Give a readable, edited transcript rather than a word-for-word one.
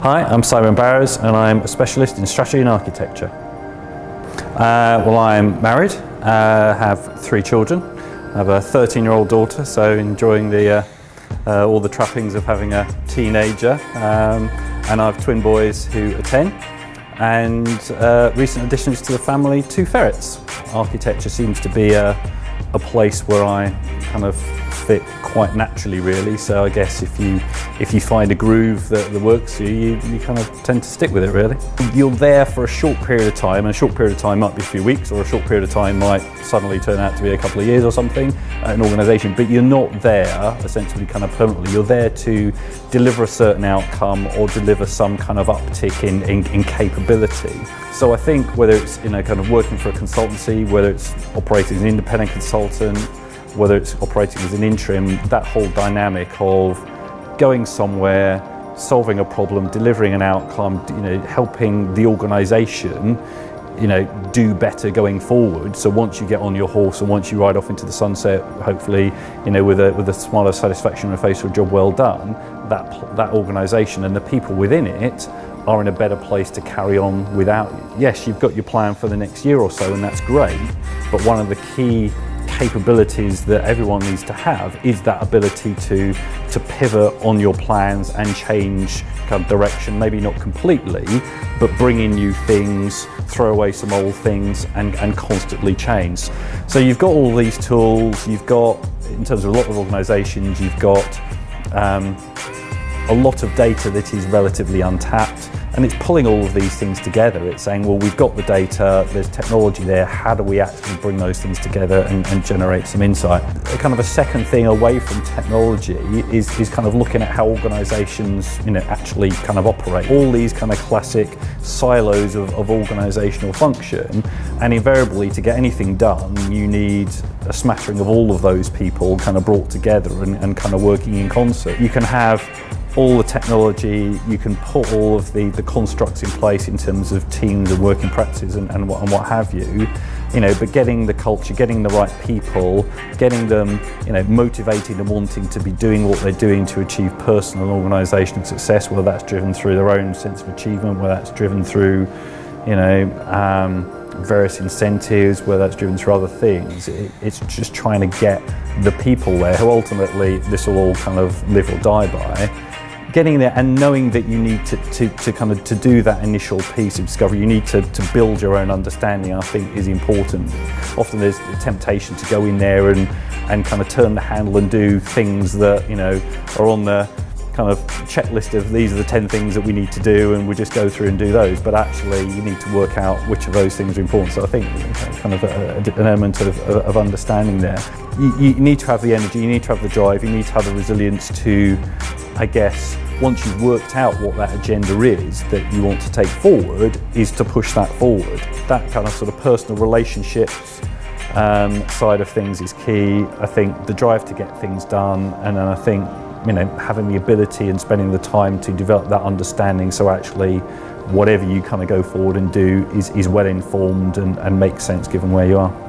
Hi, I'm Simon Barrows and I'm a specialist in strategy and architecture. I'm married, have 3 children. I have a 13-year-old daughter, so enjoying all the trappings of having a teenager. And I have twin boys who are 10. And recent additions to the family, 2 ferrets. Architecture seems to be a place where I kind of fit quite naturally, really. So I guess if you find a groove that works for you, you kind of tend to stick with it, really. You're there for a short period of time, and a short period of time might be a few weeks, or a short period of time might suddenly turn out to be a couple of years or something at an organisation, but you're not there essentially kind of permanently. You're there to deliver a certain outcome or deliver some kind of uptick in capability. So I think whether it's kind of working for a consultancy, whether it's operating as an independent consultant, whether it's operating as an interim, that whole dynamic of going somewhere, solving a problem, delivering an outcome, helping the organisation, do better going forward. So once you get on your horse and once you ride off into the sunset, hopefully, with a smile of satisfaction on your face for a job well done, that organisation and the people within it are in a better place to carry on without you. Yes, you've got your plan for the next year or so, and that's great, but one of the key capabilities that everyone needs to have is that ability to pivot on your plans and change kind of direction, maybe not completely, but bring in new things, throw away some old things, and constantly change. So you've got all these tools, you've got, in terms of a lot of organisations, you've got a lot of data that is relatively untapped, and it's pulling all of these things together. It's saying, well, we've got the data, there's technology there, how do we actually bring those things together and generate some insight? Kind of a second thing away from technology is kind of looking at how organisations actually kind of operate. All these kind of classic silos of organisational function, and invariably to get anything done, you need a smattering of all of those people kind of brought together and kind of working in concert. You can have all the technology, you can put all of the constructs in place in terms of teams and working practices and what have you, but getting the culture, getting the right people, getting them motivated and wanting to be doing what they're doing to achieve personal and organisational success, whether that's driven through their own sense of achievement, whether that's driven through various incentives, whether that's driven through other things. It's just trying to get the people there who ultimately this will all kind of live or die by. Getting there and knowing that you need to do that initial piece of discovery, you need to build your own understanding, I think is important. Often there's a temptation to go in there and kind of turn the handle and do things that are on the kind of checklist of these are the 10 things that we need to do, and we just go through and do those, but actually you need to work out which of those things are important. So I think kind of an element of understanding there. You need to have the energy, you need to have the drive, you need to have the resilience to, I guess, once you've worked out what that agenda is that you want to take forward, is to push that forward. That kind of sort of personal relationships side of things is key. I think the drive to get things done, and then I think having the ability and spending the time to develop that understanding, so actually whatever you kind of go forward and do is well informed and makes sense given where you are.